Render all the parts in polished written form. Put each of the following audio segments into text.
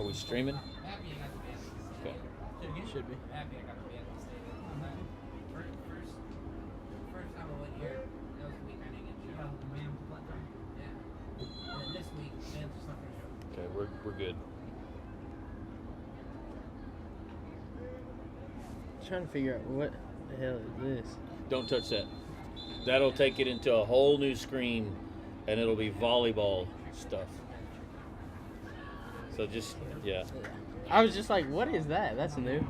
we streaming? Okay. Should be. First time I went here, that was the week I didn't get show. Yeah. And this week, Sam's just not going to show. Okay, we're good. I'm trying to figure out what the hell is this. Don't touch that. That'll take it into a whole new screen, and it'll be volleyball stuff. So just, yeah. I was just like, what is that? That's new.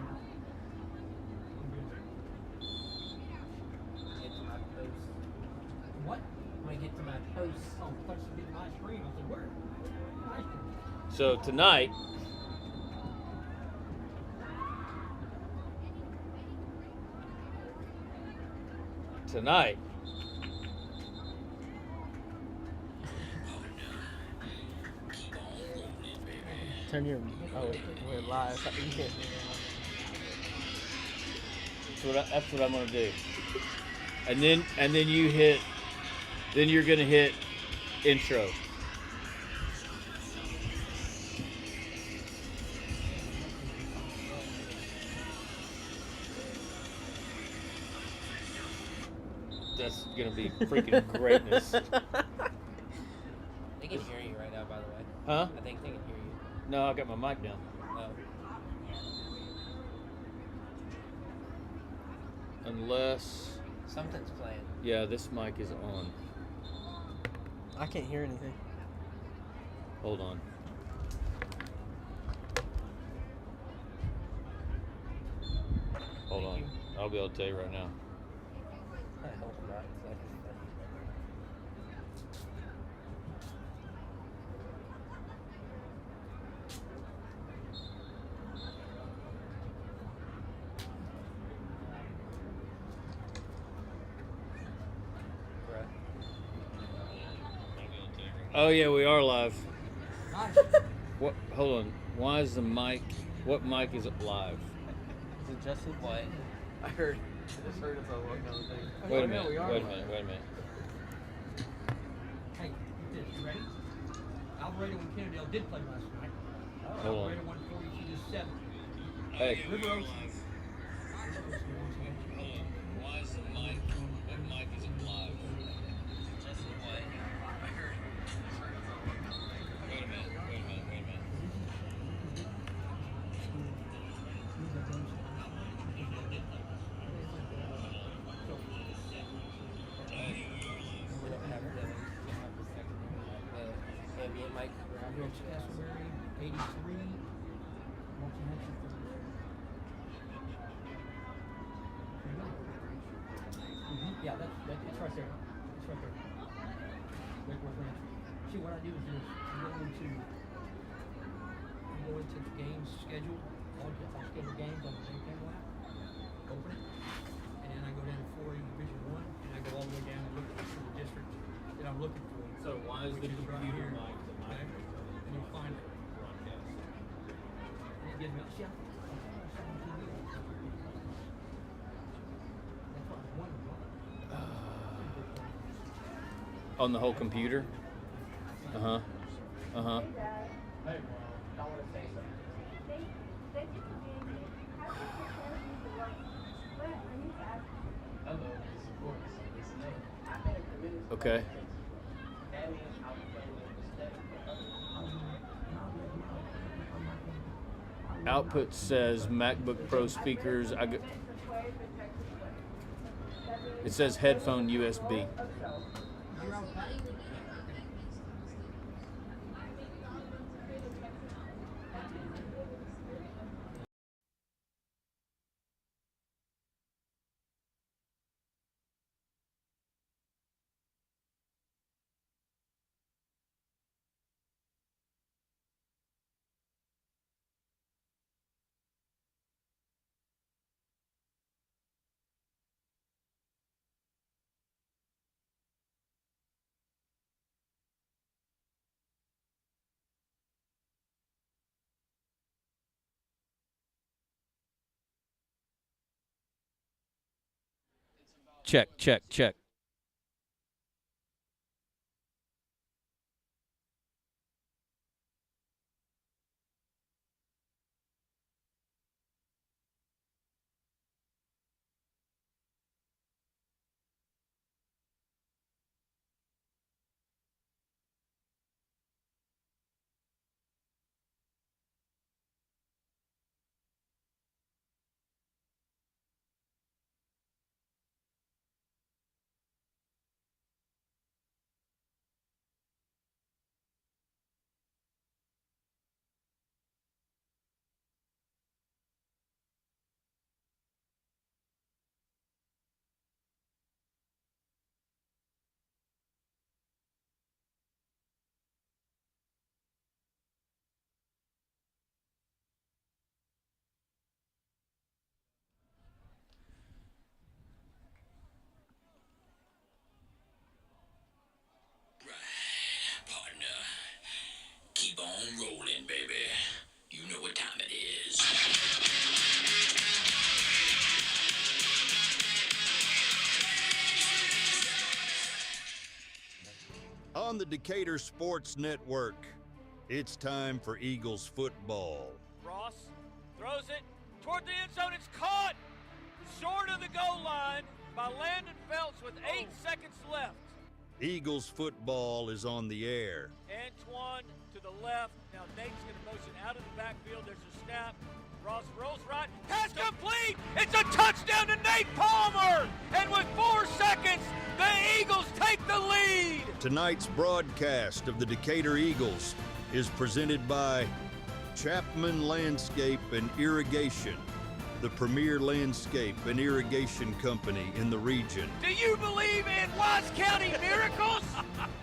What? When I get to my post. Oh, plus you get my screen. I said, where? So tonight, Turn your. Oh, we're live. You can't. that's what I'm gonna do. And then you hit. Then you're gonna hit intro. That's gonna be freaking greatness. They can hear you right now, by the way. Huh? I think they can hear you. No, I got my mic down. Oh. Unless, Something's playing. yeah, this mic is on. I can't hear anything. Hold on. Hold on. I'll be able to tell you right now. I hope not. It's like Oh yeah, we are live. What? Hold on. Why is the mic? What mic is it live? Is it Justin? What? I just heard about what kind of thing. Wait a minute. Wait a minute. Hey, you ready? Alvarado and Kennedale did play last night. Hold on. Alvarado won 42-7. Hey. River Oaks. Why is the mic? What mic is it live? Wait a minute. We don't have the ambient mic. Rich Castleberry, 83. Yeah, it's right there. It's right there. Lakeworth Ranch. See, what I do is this. You go into the games schedule. I'll schedule games on the same camera app. Open it. And then I go down to 4A Division 1. And I go all the way down and look for the district that I'm looking for. So why is Which the is right computer here. mic the mic? Okay? And you'll find it. And it gives me, see, that's what I was wondering. On the whole computer? Uh-huh. Uh-huh. Okay. Output says MacBook Pro speakers. It says headphone USB. Check, check, check. on the Decatur Sports Network. It's time for Eagles football. Ross throws it toward the end zone. It's caught short of the goal line by Landon Phelps with 8 seconds left. Eagles football is on the air. Antoine to the left. Now Nate's going to motion out of the backfield. There's a snap. Ross rolls right. Pass complete. It's a touchdown to Nate Palmer. And with 4 seconds, the Eagles take the lead. Tonight's broadcast of the Decatur Eagles is presented by Chapman Landscape and Irrigation, the premier landscape and irrigation company in the region. Do you believe in Wise County miracles?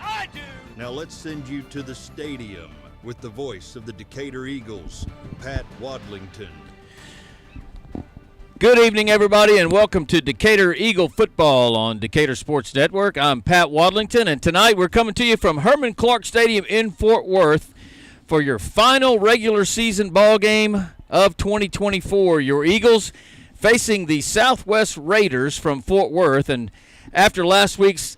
I do. Now let's send you to the stadium with the voice of the Decatur Eagles, Pat Wadlington. Good evening, everybody, and welcome to Decatur Eagle football on Decatur Sports Network. I'm Pat Wadlington, and tonight we're coming to you from Herman Clark Stadium in Fort Worth for your final regular season ball game of 2024. Your Eagles facing the Southwest Raiders from Fort Worth, and after last week's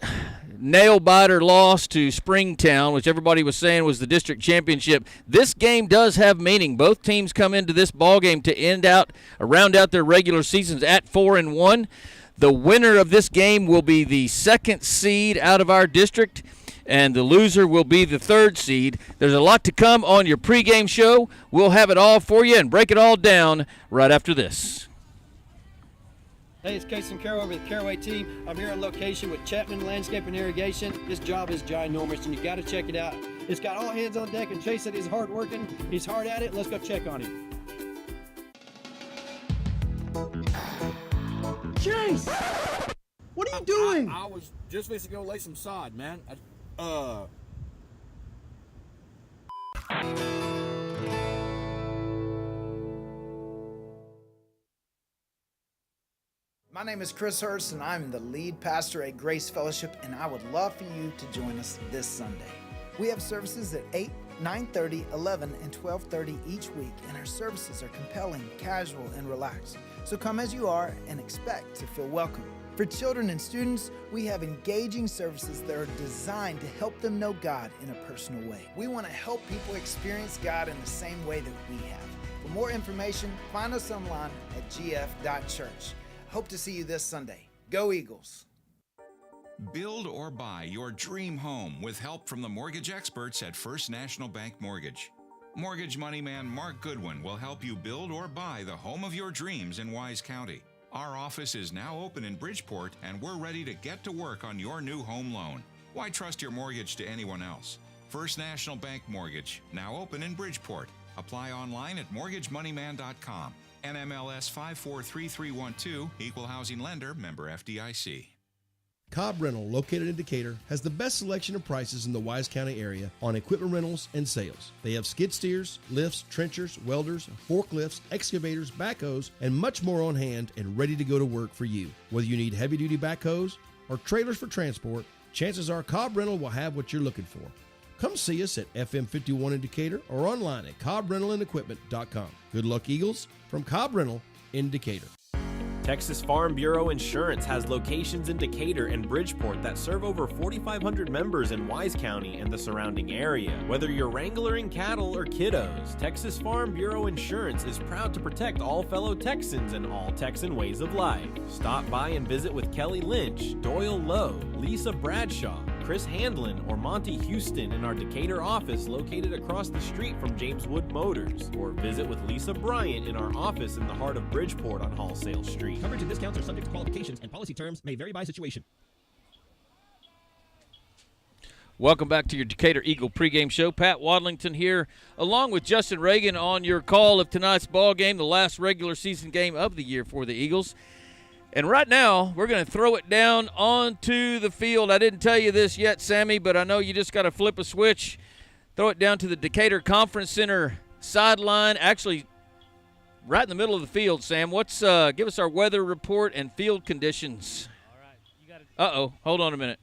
nail-biter loss to Springtown, which everybody was saying was the district championship, this game does have meaning. Both teams come into this ball game to round out their regular seasons at 4-1. The winner of this game will be the second seed out of our district, and the loser will be the third seed. There's a lot to come on your pregame show. We'll have it all for you and break it all down right after this. Hey, it's Casey Carroll with the Caraway team. I'm here on location with Chapman Landscape and Irrigation. This job is ginormous, and you got to check it out. It's got all hands on deck, and Chase said he's hard working. He's hard at it. Let's go check on him. Chase! What are you doing? I was just fixing to go lay some sod, man. My name is Chris Hurst, and I'm the lead pastor at Grace Fellowship, and I would love for you to join us this Sunday. We have services at 8, 9:30, 11, and 12:30 each week, and our services are compelling, casual, and relaxed. So come as you are and expect to feel welcome. For children and students, we have engaging services that are designed to help them know God in a personal way. We want to help people experience God in the same way that we have. For more information, find us online at gf.church. Hope to see you this Sunday. Go Eagles! Build or buy your dream home with help from the mortgage experts at First National Bank Mortgage. Mortgage money man Mark Goodwin will help you build or buy the home of your dreams in Wise County. Our office is now open in Bridgeport, and we're ready to get to work on your new home loan. Why trust your mortgage to anyone else? First National Bank Mortgage, now open in Bridgeport. Apply online at mortgagemoneyman.com. NMLS 543312, Equal Housing Lender, member FDIC. Cobb Rental, located in Decatur, has the best selection of prices in the Wise County area on equipment rentals and sales. They have skid steers, lifts, trenchers, welders, forklifts, excavators, backhoes, and much more on hand and ready to go to work for you. Whether you need heavy-duty backhoes or trailers for transport, chances are Cobb Rental will have what you're looking for. Come see us at FM 51 in Decatur or online at CobbRentalAndEquipment.com. Good luck, Eagles, from Cobb Rental in Decatur. Texas Farm Bureau Insurance has locations in Decatur and Bridgeport that serve over 4,500 members in Wise County and the surrounding area. Whether you're wrangling cattle or kiddos, Texas Farm Bureau Insurance is proud to protect all fellow Texans and all Texan ways of life. Stop by and visit with Kelly Lynch, Doyle Lowe, Lisa Bradshaw, Chris Handlin, or Monty Houston in our Decatur office located across the street from James Wood Motors, or visit with Lisa Bryant in our office in the heart of Bridgeport on Wholesale Street. Coverage and discounts are subject to qualifications, and policy terms may vary by situation. Welcome back to your Decatur Eagle pregame show. Pat Wadlington here, along with Justin Reagan on your call of tonight's ball game, the last regular season game of the year for the Eagles. And right now, we're going to throw it down onto the field. I didn't tell you this yet, Sammy, but I know you just got to flip a switch, throw it down to the Decatur Conference Center sideline, actually right in the middle of the field. Sam, give us our weather report and field conditions. All right, you got to. Hold on a minute.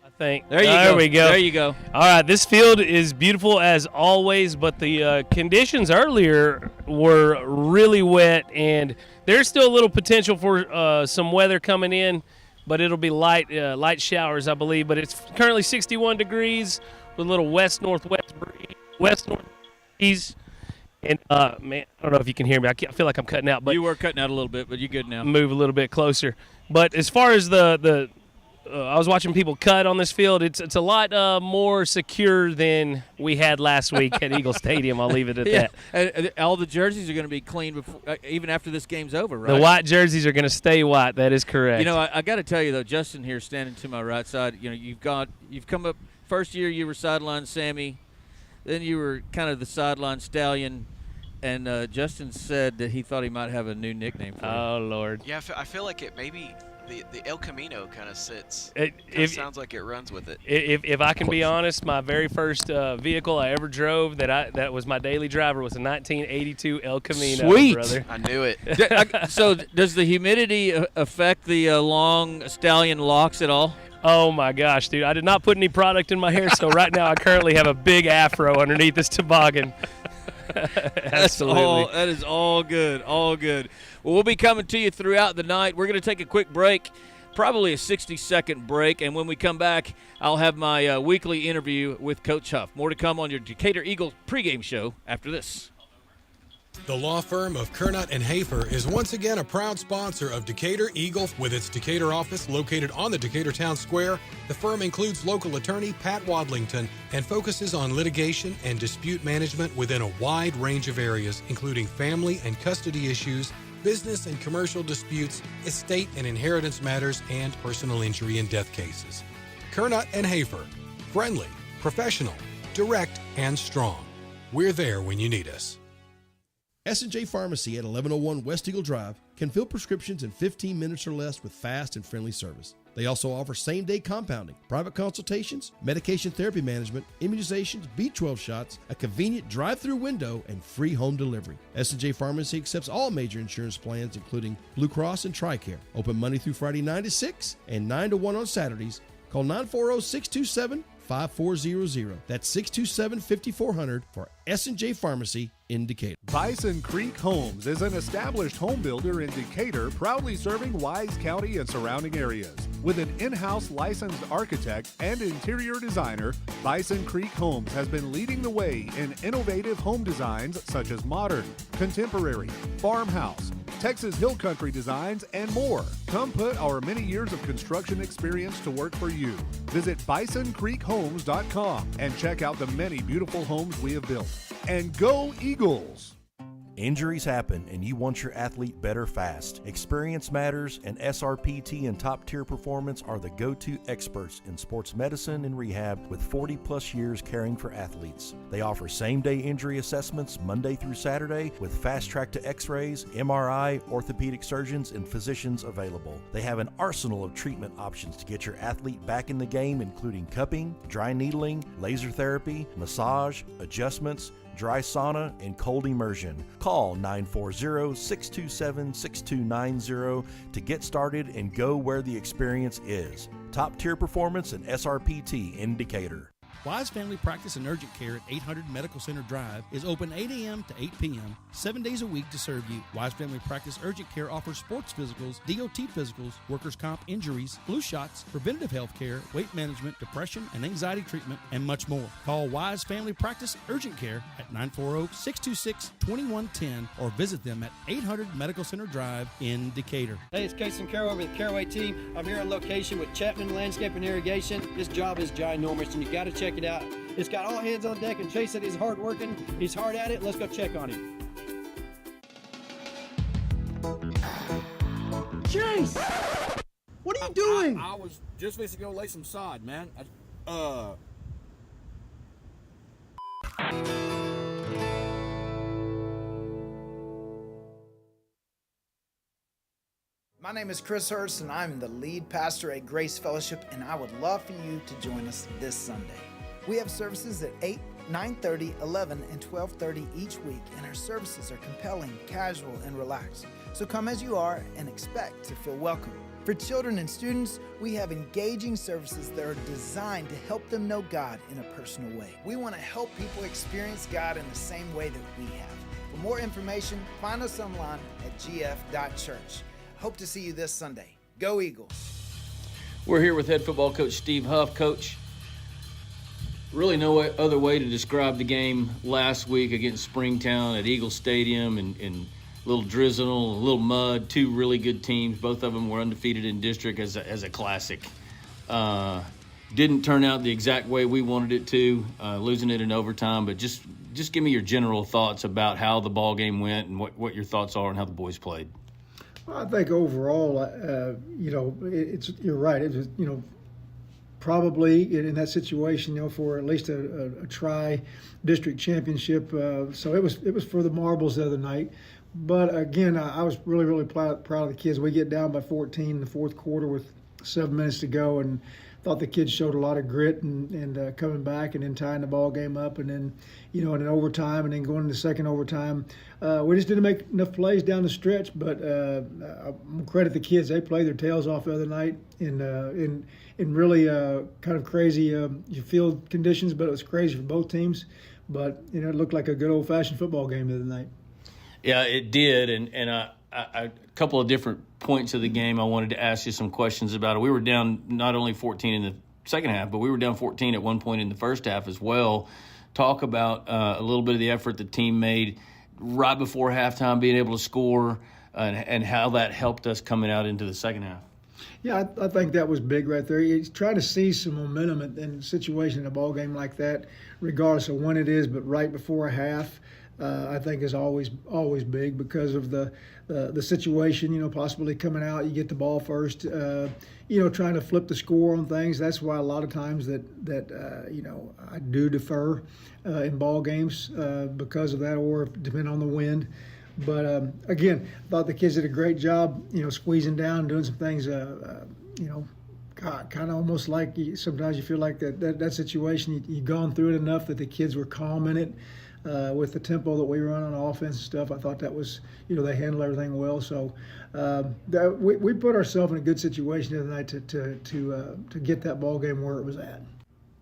I think. There we go. There you go. All right, this field is beautiful as always, but the conditions earlier were really wet, and there's still a little potential for some weather coming in but it'll be light showers, I believe. But it's currently 61 degrees with a little west-northwest breeze. And, man, I don't know if you can hear me. I feel like I'm cutting out. But you were cutting out a little bit, but you're good now. Move a little bit closer. But as far as I was watching people cut on this field. It's a lot more secure than we had last week at Eagle Stadium. I'll leave it at that. And all the jerseys are going to be clean before, even after this game's over, right? The white jerseys are going to stay white. That is correct. You know, I got to tell you though, Justin here standing to my right side. You know, you've come up. First year you were sideline Sammy, then you were kind of the sideline Stallion. And Justin said that he thought he might have a new nickname for you. Oh, Lord. Yeah, I feel like it maybe the El Camino kind of sits. It sounds like it runs with it. If I can be honest, my very first vehicle I ever drove that was my daily driver was a 1982 El Camino. Sweet. Brother. I knew it. So does the humidity affect the long Stallion locks at all? Oh, my gosh, dude. I did not put any product in my hair, so right now I currently have a big afro underneath this toboggan. Absolutely. That is all good, all good. Well, we'll be coming to you throughout the night. We're going to take a quick break, probably a 60-second break, and when we come back, I'll have my weekly interview with Coach Huff. More to come on your Decatur Eagles pregame show after this. The law firm of Kernot & Hafer is once again a proud sponsor of Decatur Eagle with its Decatur office located on the Decatur Town Square. The firm includes local attorney Pat Wadlington and focuses on litigation and dispute management within a wide range of areas, including family and custody issues, business and commercial disputes, estate and inheritance matters, and personal injury and death cases. Kernot & Hafer, friendly, professional, direct, and strong. We're there when you need us. S&J Pharmacy at 1101 West Eagle Drive can fill prescriptions in 15 minutes or less with fast and friendly service. They also offer same-day compounding, private consultations, medication therapy management, immunizations, B12 shots, a convenient drive-through window, and free home delivery. S&J Pharmacy accepts all major insurance plans, including Blue Cross and TRICARE. Open Monday through Friday 9 to 6 and 9 to 1 on Saturdays. Call 940-627-5400. That's 627-5400 for S&J Pharmacy in Decatur. Bison Creek Homes is an established home builder in Decatur, proudly serving Wise County and surrounding areas. With an in-house licensed architect and interior designer, Bison Creek Homes has been leading the way in innovative home designs such as modern, contemporary, farmhouse, Texas Hill Country designs, and more. Come put our many years of construction experience to work for you. Visit BisonCreekHomes.com and check out the many beautiful homes we have built. And go Eagles! Injuries happen and you want your athlete better fast. Experience matters, and SRPT and Top Tier Performance are the go-to experts in sports medicine and rehab with 40 plus years caring for athletes. They offer same-day injury assessments Monday through Saturday with fast track to x-rays, MRI, orthopedic surgeons, and physicians available. They have an arsenal of treatment options to get your athlete back in the game, including cupping, dry needling, laser therapy, massage, adjustments, dry sauna, and cold immersion. Call 940-627-6290 to get started and go where the experience is. Top Tier Performance and SRPT in Decatur. Wise Family Practice and Urgent Care at 800 Medical Center Drive is open 8 a.m. to 8 p.m., 7 days a week to serve you. Wise Family Practice Urgent Care offers sports physicals, DOT physicals, workers' comp injuries, flu shots, preventative health care, weight management, depression and anxiety treatment, and much more. Call Wise Family Practice Urgent Care at 940-626-2110 or visit them at 800 Medical Center Drive in Decatur. Hey, it's Casey Carroll with the Caraway team. I'm here on location with Chapman Landscape and Irrigation. This job is ginormous, and you got to check it out. It's got all hands on deck, and Chase said he's hard working. He's hard at it. Let's go check on him. Chase! What are you doing? I was just fixing to go lay some sod, man. My name is Chris Hurst, and I'm the lead pastor at Grace Fellowship, and I would love for you to join us this Sunday. We have services at 8, 9:30, 11, and 12:30 each week, and our services are compelling, casual, and relaxed. So come as you are and expect to feel welcome. For children and students, we have engaging services that are designed to help them know God in a personal way. We want to help people experience God in the same way that we have. For more information, find us online at gf.church. Hope to see you this Sunday. Go Eagles! We're here with head football coach Steve Huff. Coach, really no other way to describe the game last week against Springtown at Eagle Stadium, and a little drizzle, a little mud, two really good teams. Both of them were undefeated in district as a classic. Didn't turn out the exact way we wanted it to, losing it in overtime, but just give me your general thoughts about how the ball game went and what your thoughts are on how the boys played. Well, I think overall, you're right. It was, probably in that situation, for at least a tri-district championship. So it was for the marbles the other night. But again, I was really, really proud of the kids. We get down by 14 in the fourth quarter with 7 minutes to go, and thought the kids showed a lot of grit and coming back and then tying the ball game up, and then in an overtime and then going into second overtime. We just didn't make enough plays down the stretch, but I'm credit the kids. They played their tails off the other night in really kind of crazy field conditions, but it was crazy for both teams. But it looked like a good old-fashioned football game the other night. Yeah, it did, and a couple of different points of the game I wanted to ask you some questions about it. We were down not only 14 in the second half, but we were down 14 at one point in the first half as well. Talk about a little bit of the effort the team made right before halftime, being able to score, and how that helped us coming out into the second half. Yeah, I think that was big right there. You try to see some momentum in a situation in a ball game like that, regardless of when it is, but right before a half, I think is always big because of the situation, possibly coming out, you get the ball first, trying to flip the score on things. That's why a lot of times that I do defer in ball games because of that, or depending on the wind. But again, I thought the kids did a great job, squeezing down, doing some things, kind of almost like sometimes you feel like that situation, you've gone through it enough that the kids were calm in it. With the tempo that we run on offense and stuff, I thought that was, they handled everything well. So we put ourselves in a good situation tonight to get that ball game where it was at.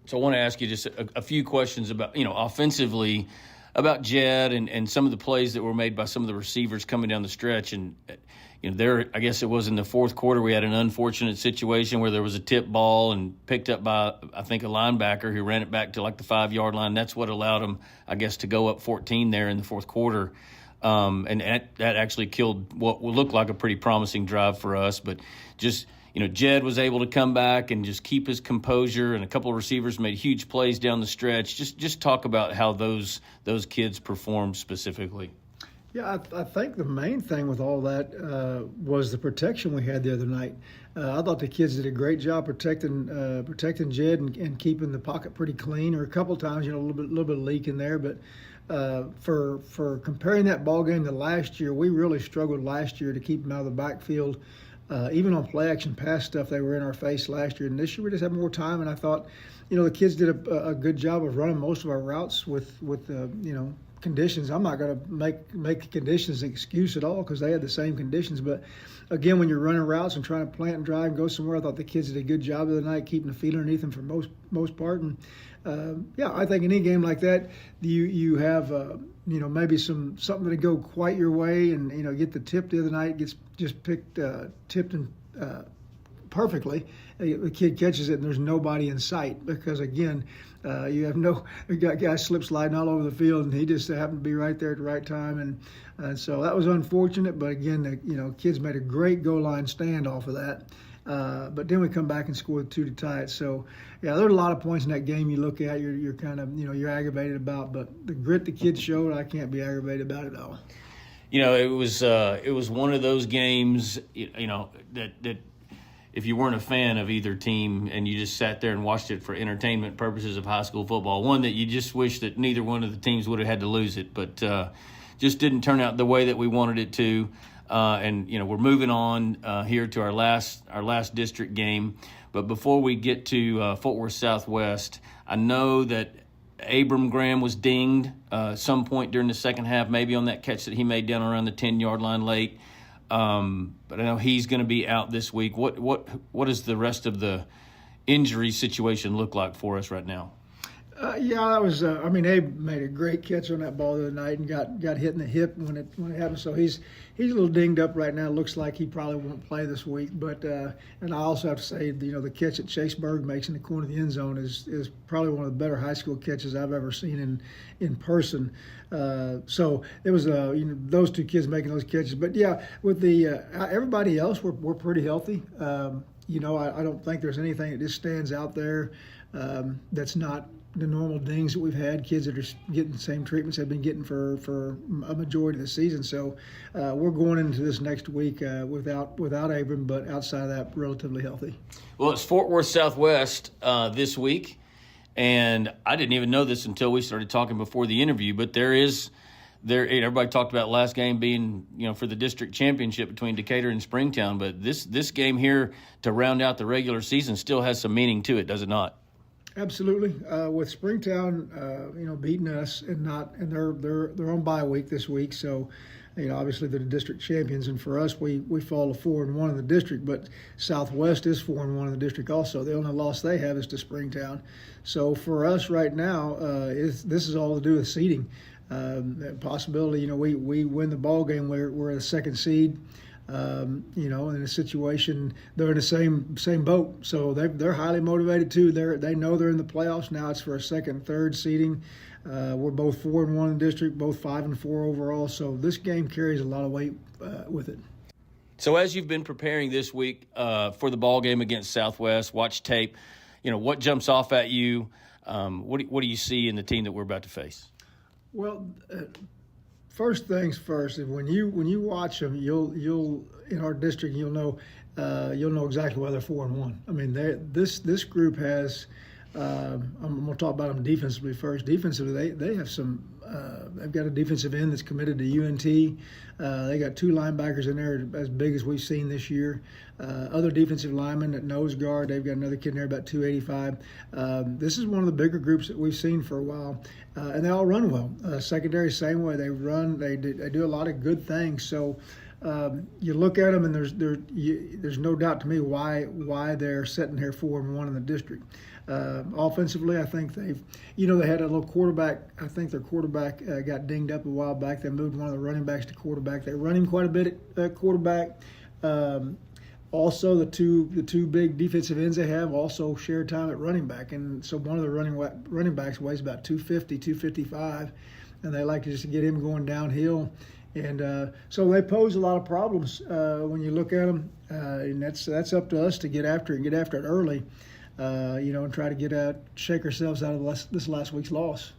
So I want to ask you just a few questions about, offensively, about Jed and some of the plays that were made by some of the receivers coming down the stretch. And, I guess it was in the fourth quarter, we had an unfortunate situation where there was a tip ball and picked up by, I think, a linebacker who ran it back to like the 5-yard line. That's what allowed them, I guess, to go up 14 there in the fourth quarter. And that actually killed what would look like a pretty promising drive for us. But just, Jed was able to come back and just keep his composure, and a couple of receivers made huge plays down the stretch. Just talk about how those kids performed specifically. Yeah, I think the main thing with all that was the protection we had the other night. I thought the kids did a great job protecting Jed and keeping the pocket pretty clean. Or a couple times, a little bit of leak in there. But for comparing that ball game to last year, we really struggled last year to keep them out of the backfield. Even on play action pass stuff, they were in our face last year. And this year we just had more time. And I thought, the kids did a good job of running most of our routes with conditions. I'm not going to make the conditions an excuse at all because they had the same conditions. But again, when you're running routes and trying to plant and drive and go somewhere, I thought the kids did a good job the other night keeping the feet underneath them for most part. And I think in any game like that, you have maybe something to go quite your way, and get the tip the other night gets just tipped and perfectly. The kid catches it and there's nobody in sight because again. You got guys slip sliding all over the field, and he just happened to be right there at the right time, and so that was unfortunate. But again, kids made a great goal line stand off of that. But then we come back and score 2 to tie it. So yeah, there are a lot of points in that game you look at, you're kind of you're aggravated about, but the grit the kids showed, I can't be aggravated about it at all. It was one of those games, that if you weren't a fan of either team and you just sat there and watched it for entertainment purposes of high school football, one that you just wish that neither one of the teams would have had to lose it, but just didn't turn out the way that we wanted it to. And we're moving on here to our last district game. But before we get to Fort Worth Southwest, I know that Abram Graham was dinged some point during the second half, maybe on that catch that he made down around the 10-yard line late. But I know he's going to be out this week. What does the rest of the injury situation look like for us right now? Yeah, that was. Abe made a great catch on that ball the other night and got hit in the hip when it happened. So he's a little dinged up right now. Looks like he probably won't play this week. But and I also have to say, the catch that Chase Berg makes in the corner of the end zone is probably one of the better high school catches I've ever seen in person. So it was those two kids making those catches. But yeah, with the everybody else, we're pretty healthy. I don't think there's anything that just stands out there that's not the normal dings that we've had. Kids that are getting the same treatments they've been getting for a majority of the season. So we're going into this next week without Abram, but outside of that, relatively healthy. Well, it's Fort Worth Southwest this week, and I didn't even know this until we started talking before the interview, but everybody talked about last game being, for the district championship between Decatur and Springtown, but this game here to round out the regular season still has some meaning to it, does it not? Absolutely. With Springtown, beating us and they're on bye week this week. So, obviously they're the district champions, and for us, we fall to 4-1 in the district. But Southwest is 4-1 in the district also. The only loss they have is to Springtown. So for us right now, this is all to do with seeding. Possibility, we win the ball game. We're the second seed. In a situation, they're in the same boat, so they're highly motivated too. They know they're in the playoffs now. It's for a second, third seeding. We're both 4-1 in the district, both 5-4 overall. So this game carries a lot of weight with it. So as you've been preparing this week for the ball game against Southwest, watch tape. What jumps off at you? What do you see in the team that we're about to face? Well. First things first. When you watch them, you'll in our district you'll know exactly why they're 4-1. I mean, this group has. I'm going to talk about them defensively first. Defensively, they have some. They've got a defensive end that's committed to UNT. They got two linebackers in there as big as we've seen this year. Other defensive linemen at nose guard. They've got another kid in there about 285. This is one of the bigger groups that we've seen for a while, and they all run well. Secondary, same way. They run. They do a lot of good things. So. You look at them, and there's no doubt to me why they're sitting here 4-1 in the district. Offensively, I think they had a little quarterback. I think their quarterback got dinged up a while back. They moved one of the running backs to quarterback. They run him quite a bit at quarterback. Also, the two big defensive ends they have also share time at running back, and so one of the running backs weighs about 250, 255, and they like to just get him going downhill. And so they pose a lot of problems when you look at them, and that's up to us to get after it early, and try to shake ourselves out of this last week's loss.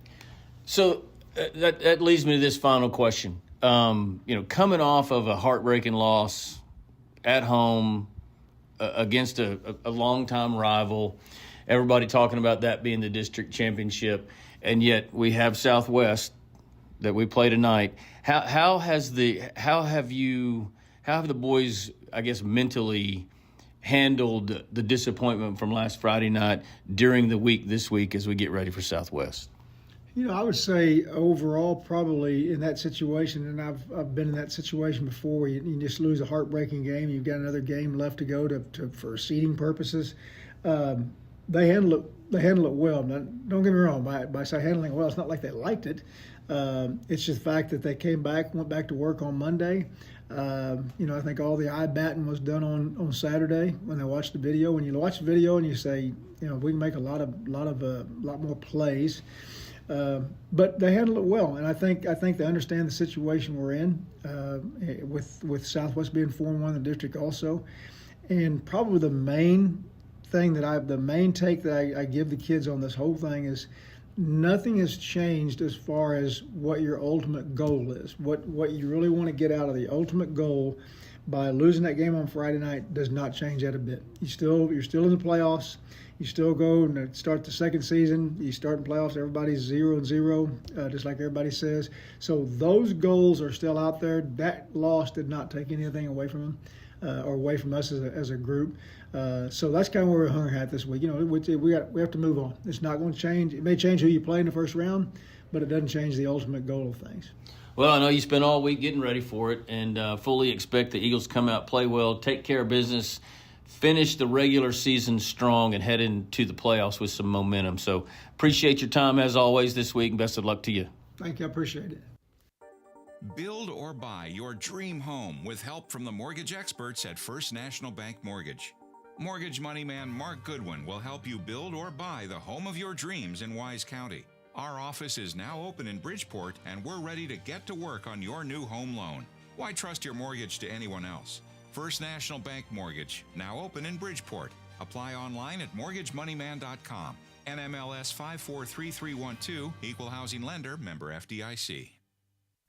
So that leads me to this final question. Coming off of a heartbreaking loss at home against a longtime rival, everybody talking about that being the district championship, and yet we have Southwest that we play tonight. How have the boys, I guess, mentally handled the disappointment from last Friday night during the week this week as we get ready for Southwest? I would say overall probably in that situation, and I've been in that situation before. You just lose a heartbreaking game. You've got another game left to go for seeding purposes. They handle it well. Now, don't get me wrong. By handling it well, it's not like they liked it. It's just the fact that they went back to work on Monday. I think all the eye batting was done on Saturday when they watched the video. When you watch the video and you say, we can make a lot more plays, but they handle it well, and I think they understand the situation we're in with Southwest being 4-1 in the district also, and probably the main take that I give the kids on this whole thing is. Nothing has changed as far as what your ultimate goal is. What you really want to get out of the ultimate goal by losing that game on Friday night does not change that a bit. You're still in the playoffs. You still go and start the second season. You start in playoffs. Everybody's 0-0, just like everybody says. So those goals are still out there. That loss did not take anything away from them or away from us as a group. So that's kind of where we're hung at this week. We have to move on. It's not going to change. It may change who you play in the first round, but it doesn't change the ultimate goal of things. Well, I know you spent all week getting ready for it, and fully expect the Eagles to come out, play well, take care of business, finish the regular season strong and head into the playoffs with some momentum. So appreciate your time as always this week, and best of luck to you. Thank you. I appreciate it. Build or buy your dream home with help from the mortgage experts at First National Bank Mortgage. Mortgage money man Mark Goodwin will help you build or buy the home of your dreams in Wise County. Our office is now open in Bridgeport, and we're ready to get to work on your new home loan. Why trust your mortgage to anyone else? First National Bank Mortgage, now open in Bridgeport. Apply online at mortgagemoneyman.com. NMLS 543312, Equal Housing Lender, member FDIC.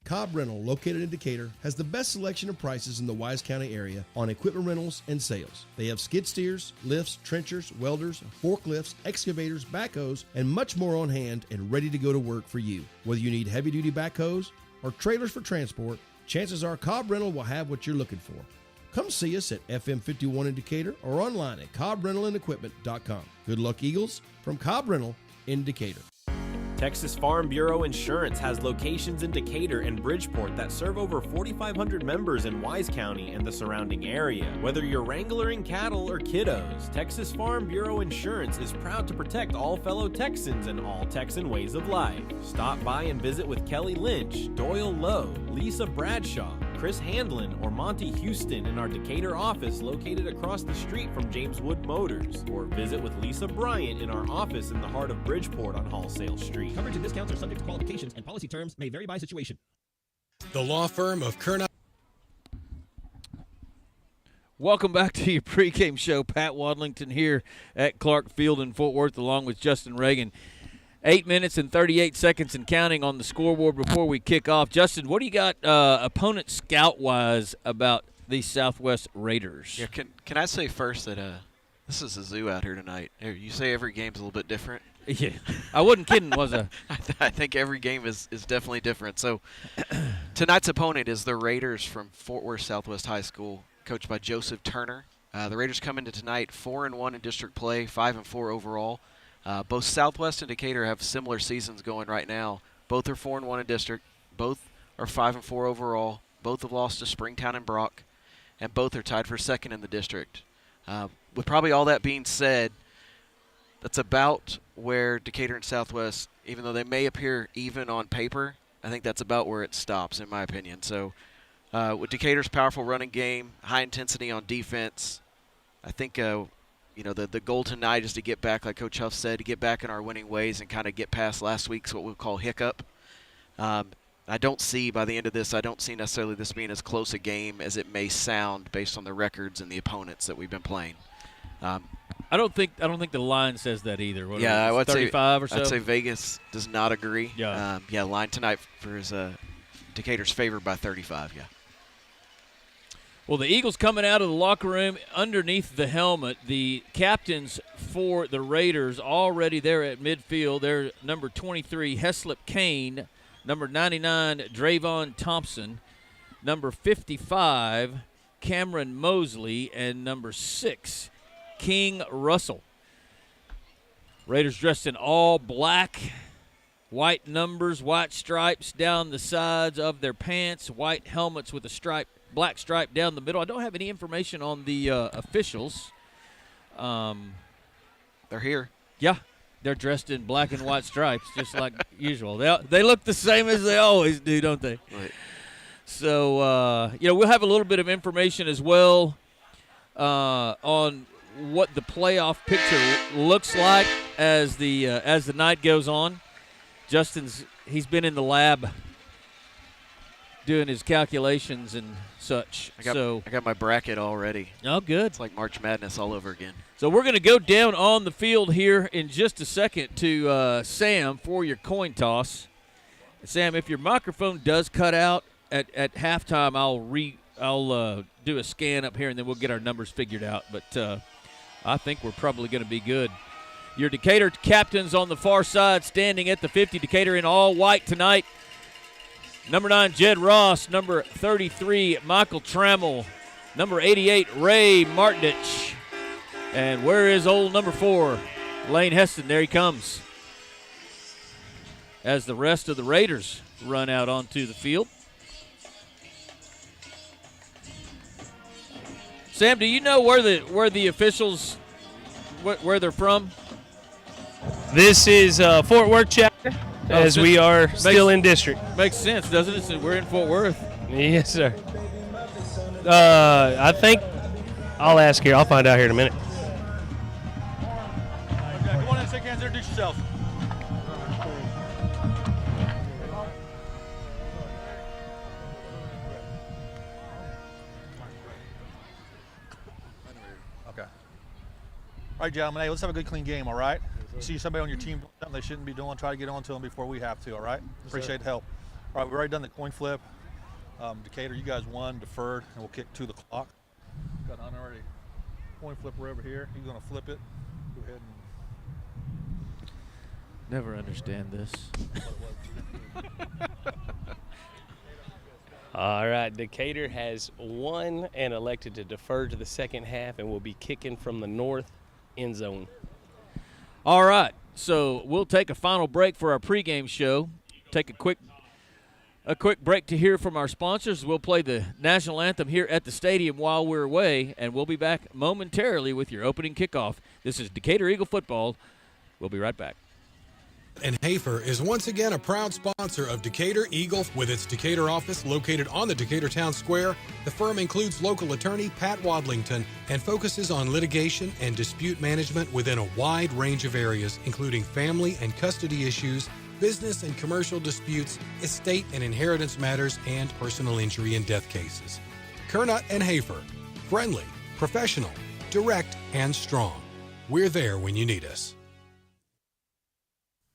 Cobb Rental, located in Decatur, has the best selection of prices in the Wise County area on equipment rentals and sales. They have skid steers, lifts, trenchers, welders, forklifts, excavators, backhoes, and much more on hand and ready to go to work for you. Whether you need heavy-duty backhoes or trailers for transport, chances are Cobb Rental will have what you're looking for. Come see us at FM 51 in Decatur or online at CobbRentalAndEquipment.com. Good luck, Eagles, from Cobb Rental in Decatur. Texas Farm Bureau Insurance has locations in Decatur and Bridgeport that serve over 4,500 members in Wise County and the surrounding area. Whether you're wrangling cattle or kiddos, Texas Farm Bureau Insurance is proud to protect all fellow Texans and all Texan ways of life. Stop by and visit with Kelly Lynch, Doyle Lowe, Lisa Bradshaw, Chris Handlin, or Monty Houston in our Decatur office located across the street from James Wood Motors, or visit with Lisa Bryant in our office in the heart of Bridgeport on Wholesale Street. Coverage and discounts are subject to qualifications and policy terms may vary by situation. The law firm of Kernot. Welcome back to your pregame show. Pat Wadlington here at Clark Field in Fort Worth along with Justin Reagan. 8 minutes and 38 seconds and counting on the scoreboard before we kick off. Justin, what do you got opponent scout-wise about these Southwest Raiders? Yeah, can I say first that this is a zoo out here tonight. You say every game's a little bit different. Yeah, I wasn't kidding, was I? I think every game is definitely different. So tonight's opponent is the Raiders from Fort Worth Southwest High School, coached by Joseph Turner. The Raiders come into tonight 4-1 in district play, 5-4 overall. Both Southwest and Decatur have similar seasons going right now. Both are 4-1 in district. Both are 5-4 overall. Both have lost to Springtown and Brock, and both are tied for second in the district. With probably all that being said, that's about where Decatur and Southwest, even though they may appear even on paper, I think that's about where it stops, in my opinion. So with Decatur's powerful running game, high intensity on defense, I think the goal tonight is to get back, like Coach Huff said, to get back in our winning ways and kind of get past last week's what we'll call hiccup. I don't see, by the end of this, I don't see necessarily this being as close a game as it may sound based on the records and the opponents that we've been playing. I don't think the line says that either. What I would 35 say, or so? I'd say Vegas does not agree. Yeah. Line tonight for Decatur's favored by 35, yeah. Well, the Eagles coming out of the locker room underneath the helmet. The captains for the Raiders already there at midfield. They're number 23, Heslip Kane, number 99, Drayvon Thompson, number 55, Cameron Mosley, and number 6, King Russell. Raiders dressed in all black, white numbers, white stripes down the sides of their pants, white helmets with a black stripe down the middle. I don't have any information on the officials. They're here. Yeah, they're dressed in black and white stripes, just like usual. They look the same as they always do, don't they? Right. So, we'll have a little bit of information as well on what the playoff picture looks like as the night goes on. He's been in the lab doing his calculations and such. I got my bracket already. Oh, good. It's like March Madness all over again. So we're going to go down on the field here in just a second to Sam for your coin toss. Sam, if your microphone does cut out at halftime, I'll do a scan up here and then we'll get our numbers figured out. But I think we're probably going to be good. Your Decatur captains on the far side standing at the 50. Decatur in all white tonight. Number 9, Jed Ross. Number 33, Michael Trammell. Number 88, Ray Martinich. And where is old number 4, Lane Heston? There he comes. As the rest of the Raiders run out onto the field. Sam, do you know where the officials where they're from? This is Fort Worth chapter, as we are still in district. Makes sense, doesn't it? So we're in Fort Worth. Yes, sir. I think I'll ask here. I'll find out here in a minute. Okay, come on in, shake hands, introduce yourself. Okay. All right, gentlemen, hey, let's have a good, clean game, all right? You see somebody on your team doing something they shouldn't be doing, try to get on to them before we have to, all right? Appreciate the help. All right, we've already done the coin flip. Decatur, you guys won, deferred, and we'll kick to the clock. Got an already coin flipper over here. He's going to flip it. Go ahead and... Never understand this. All right, Decatur has won and elected to defer to the second half and will be kicking from the north end zone. All right, so we'll take a final break for our pregame show. Take a quick break to hear from our sponsors. We'll play the national anthem here at the stadium while we're away, and we'll be back momentarily with your opening kickoff. This is Decatur Eagle football. We'll be right back. And Hafer is once again a proud sponsor of Decatur Eagle with its Decatur office located on the Decatur Town Square. The firm includes local attorney Pat Wadlington and focuses on litigation and dispute management within a wide range of areas, including family and custody issues, business and commercial disputes, estate and inheritance matters, and personal injury and death cases. Kernot and Hafer, friendly, professional, direct, and strong. We're there when you need us.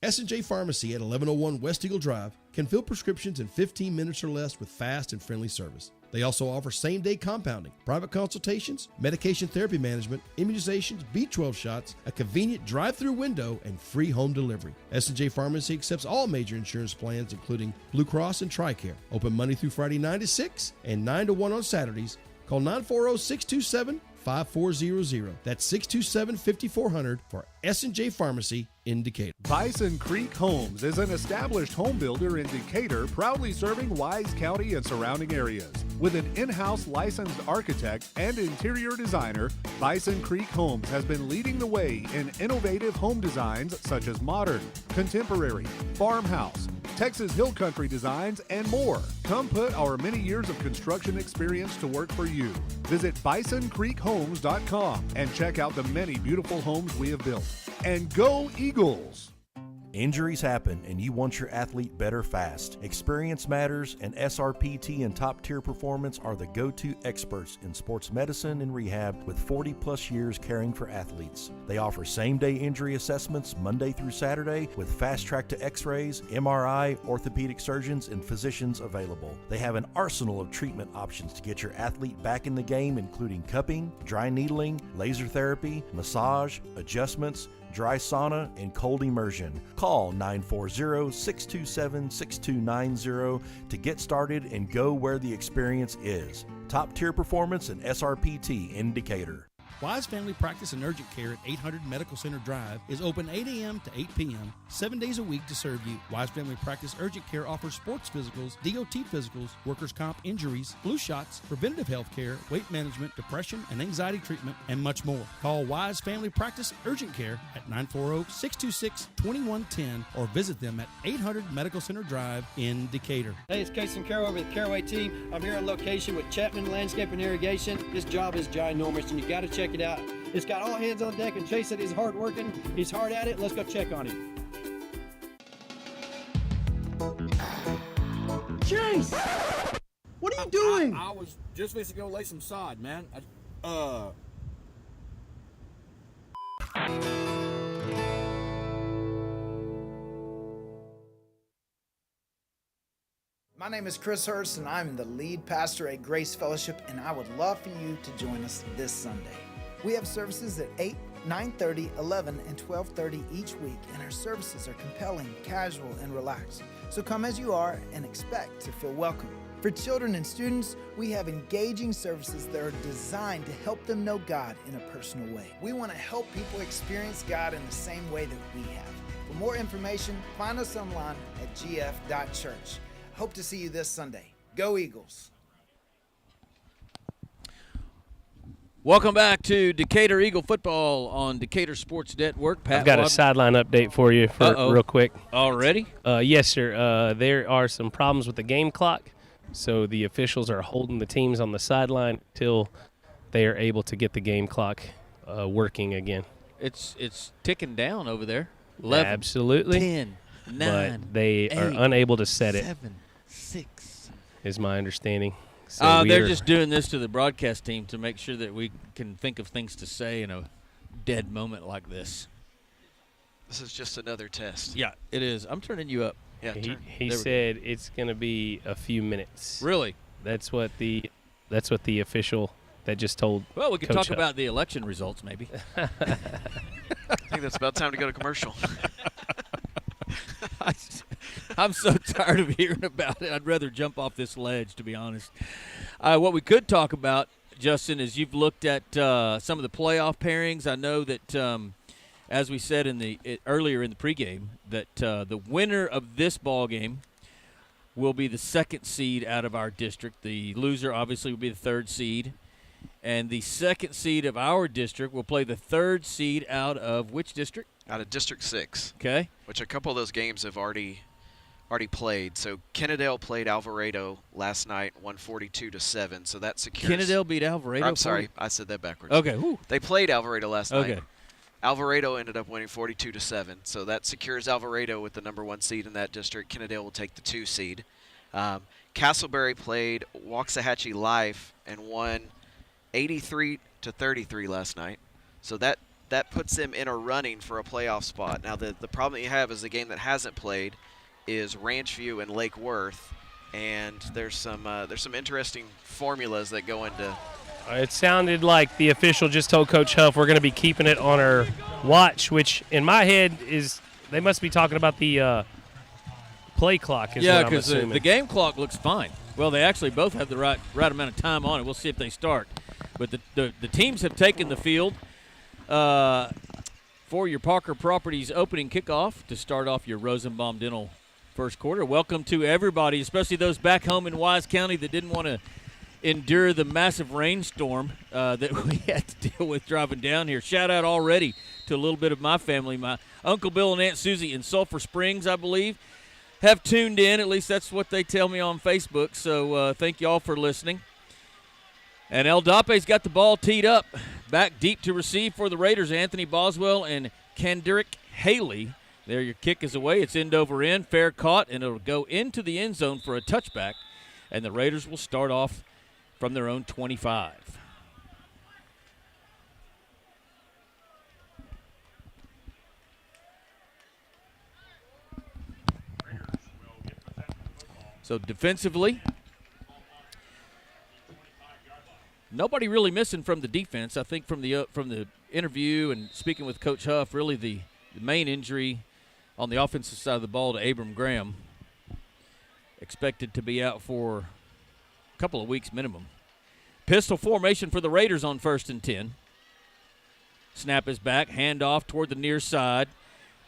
S&J Pharmacy at 1101 West Eagle Drive can fill prescriptions in 15 minutes or less with fast and friendly service. They also offer same-day compounding, private consultations, medication therapy management, immunizations, B12 shots, a convenient drive-through window, and free home delivery. S&J Pharmacy accepts all major insurance plans, including Blue Cross and TRICARE. Open Monday through Friday 9 to 6 and 9 to 1 on Saturdays. Call 940-627-5400. That's 627-5400 for S&J Pharmacy in Decatur. Bison Creek Homes is an established home builder in Decatur, proudly serving Wise County and surrounding areas. With an in-house licensed architect and interior designer, Bison Creek Homes has been leading the way in innovative home designs such as modern, contemporary, farmhouse, Texas Hill Country designs, and more. Come put our many years of construction experience to work for you. Visit BisonCreekHomes.com and check out the many beautiful homes we have built. And go Eagles! Injuries happen and you want your athlete better fast. Experience matters, and SRPT and Top Tier Performance are the go-to experts in sports medicine and rehab with 40-plus years caring for athletes. They offer same-day injury assessments Monday through Saturday with fast-track to x-rays, MRI, orthopedic surgeons, and physicians available. They have an arsenal of treatment options to get your athlete back in the game, including cupping, dry needling, laser therapy, massage, adjustments, dry sauna, and cold immersion. Call 940-627-6290 to get started and go where the experience is. Top Tier Performance and SRPT in Decatur. Wise Family Practice and Urgent Care at 800 Medical Center Drive is open 8 a.m. to 8 p.m., 7 days a week to serve you. Wise Family Practice Urgent Care offers sports physicals, DOT physicals, workers' comp injuries, flu shots, preventative health care, weight management, depression and anxiety treatment, and much more. Call Wise Family Practice Urgent Care at 940-626-2110 or visit them at 800 Medical Center Drive in Decatur. Hey, it's Casey Carroll with the Caraway team. I'm here on location with Chapman Landscape and Irrigation. This job is ginormous, and you got to check it out. It's got all hands on deck, and Chase said he's hard working. He's hard at it. Let's go check on him. Chase! What are you doing? I was just fixing to go lay some sod, man. My name is Chris Hurst, and I'm the lead pastor at Grace Fellowship, and I would love for you to join us this Sunday. We have services at 8, 9:30, 11, and 12:30 each week, and our services are compelling, casual, and relaxed. So come as you are and expect to feel welcome. For children and students, we have engaging services that are designed to help them know God in a personal way. We want to help people experience God in the same way that we have. For more information, find us online at gf.church. Hope to see you this Sunday. Go Eagles! Welcome back to Decatur Eagle football on Decatur Sports Network. Pat I've got a sideline update for you real quick. Already? Yes, sir. There are some problems with the game clock, so the officials are holding the teams on the sideline till they are able to get the game clock working again. It's ticking down over there. 11, Absolutely. 10, 9, but they 8, are unable to set 7, 6. is my understanding. So They're just doing this to the broadcast team to make sure that we can think of things to say in a dead moment like this. This is just another test. Yeah, it is. I'm turning you up. Yeah, he said it's going to be a few minutes. Really? That's what the official that just told. Well, we could Coach talk Huff. about the election results maybe. I think that's about time to go to commercial. I'm so tired of hearing about it. I'd rather jump off this ledge, to be honest. What we could talk about, Justin, is you've looked at some of the playoff pairings. I know that, as we said earlier in the pregame, that the winner of this ball game will be the second seed out of our district. The loser, obviously, will be the third seed. And the second seed of our district will play the third seed out of which district? Out of District 6. Okay. Which a couple of those games have already played. So Kennedale played Alvarado last night, 142-7. So that secures. Kennedale beat Alvarado? I'm sorry, I said that backwards. Okay. Whew. They played Alvarado last night. Okay. Alvarado ended up winning 42-7. So that secures Alvarado with the number 1 seed in that district. Kennedale will take the 2 seed. Castleberry played Waxahachie Life and won 83-33 last night. So that puts them in a running for a playoff spot. Now, the problem that you have is the game that hasn't played is Ranchview and Lake Worth, and there's some interesting formulas that go into. It sounded like the official just told Coach Huff we're going to be keeping it on our watch, which in my head is they must be talking about the play clock. Yeah, because the game clock looks fine. Well, they actually both have the right amount of time on it. We'll see if they start. But the teams have taken the field for your Parker Properties opening kickoff to start off your Rosenbaum Dental first quarter. Welcome to everybody, especially those back home in Wise County that didn't want to endure the massive rainstorm that we had to deal with driving down here. Shout out already to a little bit of my family. My Uncle Bill and Aunt Susie in Sulphur Springs, I believe, have tuned in. At least that's what they tell me on Facebook. So thank you all for listening. And El Dape's got the ball teed up. Back deep to receive for the Raiders, Anthony Boswell and Kendrick Haley. There, your kick is away. It's end over end, fair caught, and it'll go into the end zone for a touchback. And the Raiders will start off from their own 25. So defensively, nobody really missing from the defense. I think from the interview and speaking with Coach Huff, really the main injury on the offensive side of the ball to Abram Graham, expected to be out for a couple of weeks minimum. Pistol formation for the Raiders on 1st and 10. Snap is back, handoff toward the near side.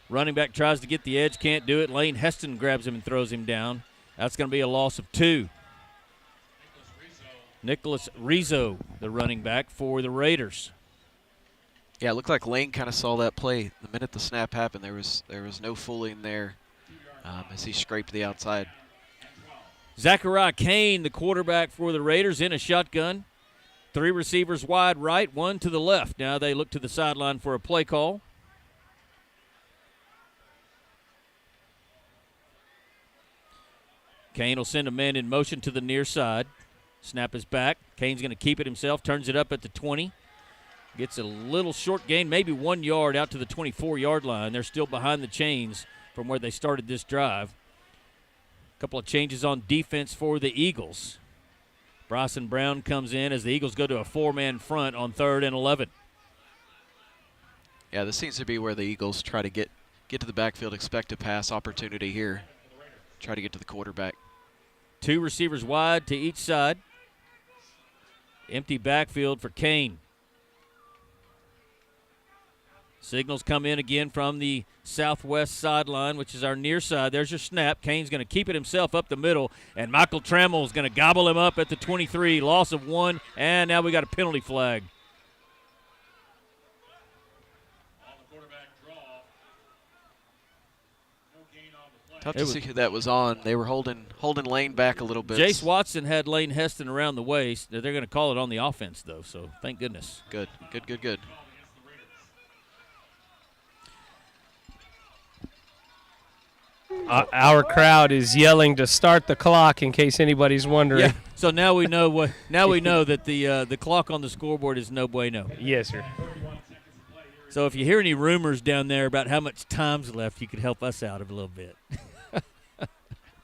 Running back tries to get the edge, can't do it. Lane Heston grabs him and throws him down. That's going to be a loss of 2. Nicholas Rizzo, the running back for the Raiders. Yeah, it looked like Lane kind of saw that play. The minute the snap happened, there was no fooling there as he scraped the outside. Zachariah Kane, the quarterback for the Raiders, in a shotgun. 3 receivers wide right, 1 to the left. Now they look to the sideline for a play call. Kane will send a man in motion to the near side. Snap is back. Kane's going to keep it himself, turns it up at the 20. Gets a little short gain, maybe 1 yard out to the 24-yard line. They're still behind the chains from where they started this drive. A couple of changes on defense for the Eagles. Bryson Brown comes in as the Eagles go to a 4-man front on 3rd and 11. Yeah, this seems to be where the Eagles try to get to the backfield, expect a pass opportunity here. Try to get to the quarterback. 2 receivers wide to each side. Empty backfield for Kane. Signals come in again from the southwest sideline, which is our near side. There's your snap. Kane's going to keep it himself up the middle, and Michael Trammell is going to gobble him up at the 23. Loss of 1, and now we got a penalty flag. Tough to see who that was on. They were holding Lane back a little bit. Jace Watson had Lane Heston around the waist. They're going to call it on the offense, though, so thank goodness. Good. Our crowd is yelling to start the clock in case anybody's wondering. Yeah. So now we know Now we know that the clock on the scoreboard is no bueno. Yes, sir. So if you hear any rumors down there about how much time's left, you could help us out a little bit.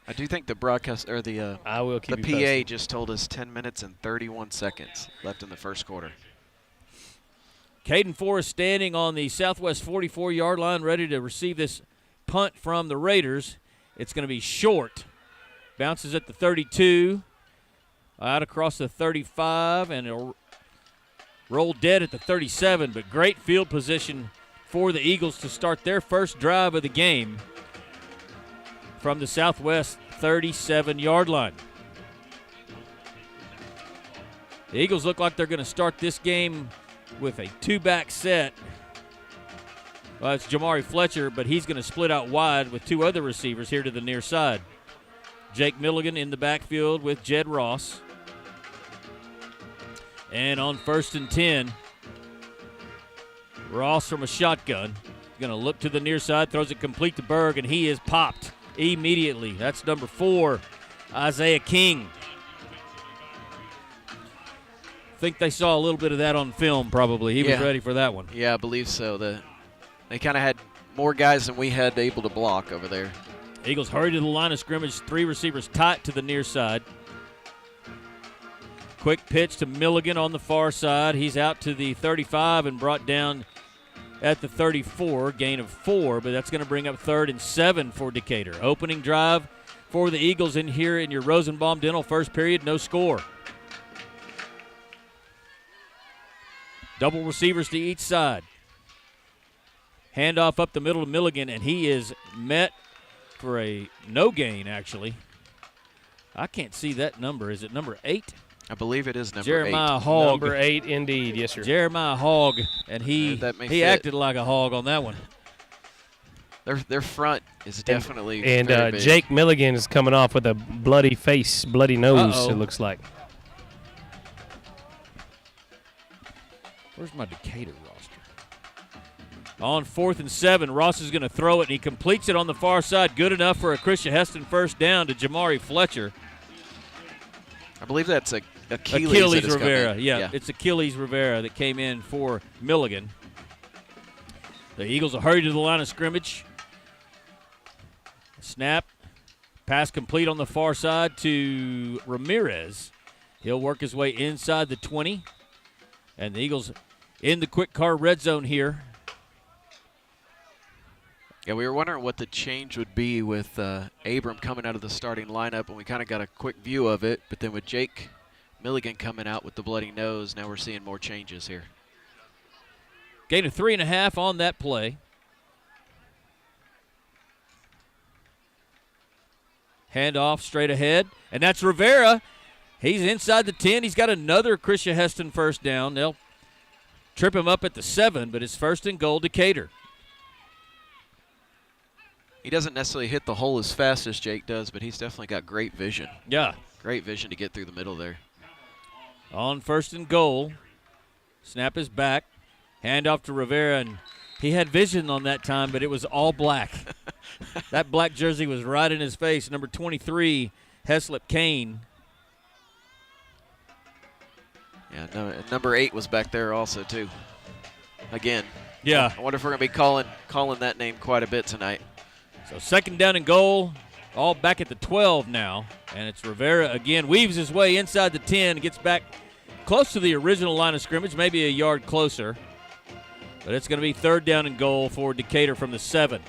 I do think the broadcast or the I will keep the you PA posted. just told us 10 minutes and 31 seconds left in the first quarter. Caden Forrest standing on the Southwest 44-yard line, ready to receive this punt from the Raiders. It's going to be short. Bounces at the 32, out across the 35, and it'll roll dead at the 37, but great field position for the Eagles to start their first drive of the game from the Southwest 37-yard line. The Eagles look like they're going to start this game with a two-back set. Well, it's Jamari Fletcher, but he's going to split out wide with two other receivers here to the near side. Jake Milligan in the backfield with Jed Ross. And on 1st and 10, Ross from a shotgun. Going to look to the near side, throws it complete to Berg, and he is popped immediately. That's number 4, Isaiah King. I think they saw a little bit of that on film probably. He was ready for that one. Yeah, I believe so. They kind of had more guys than we had able to block over there. Eagles hurry to the line of scrimmage, 3 receivers tight to the near side. Quick pitch to Milligan on the far side. He's out to the 35 and brought down at the 34, gain of 4, but that's going to bring up 3rd and 7 for Decatur. Opening drive for the Eagles in here in your Rosenbaum Dental first period, no score. Double receivers to each side. Handoff up the middle to Milligan, and he is met for a no gain, actually. I can't see that number. Is it number 8? I believe it is number 8. Jeremiah Hogg. Number 8, indeed. Yes, sir. Jeremiah Hogg, and he acted like a hog on that one. Their front is definitely and very big. Jake Milligan is coming off with a bloody face, bloody nose, Uh-oh. it looks like. Where's my Decatur roster? On 4th and 7, Ross is going to throw it, and he completes it on the far side. Good enough for a Christian Heston first down to Jamari Fletcher. I believe that's Achilles Rivera. Yeah, it's Achilles Rivera that came in for Milligan. The Eagles will hurry to the line of scrimmage. Snap. Pass complete on the far side to Ramirez. He'll work his way inside the 20. And the Eagles in the quick car red zone here. Yeah, we were wondering what the change would be with Abram coming out of the starting lineup, and we kind of got a quick view of it. But then with Jake Milligan coming out with the bloody nose, now we're seeing more changes here. Gain of 3.5 on that play. Handoff straight ahead, and that's Rivera. He's inside the 10. He's got another Christian Heston first down. They'll trip him up at the 7, but it's 1st and goal, Decatur. He doesn't necessarily hit the hole as fast as Jake does, but he's definitely got great vision. Yeah. Great vision to get through the middle there. On 1st and goal. Snap is back. Handoff to Rivera, and he had vision on that time, but it was all black. That black jersey was right in his face. Number 23, Heslip Kane. Yeah, number 8 was back there also, too. Again. Yeah. I wonder if we're going to be calling that name quite a bit tonight. So 2nd down and goal, all back at the 12 now. And it's Rivera again, weaves his way inside the 10, gets back close to the original line of scrimmage, maybe a yard closer. But it's going to be 3rd down and goal for Decatur from the 7.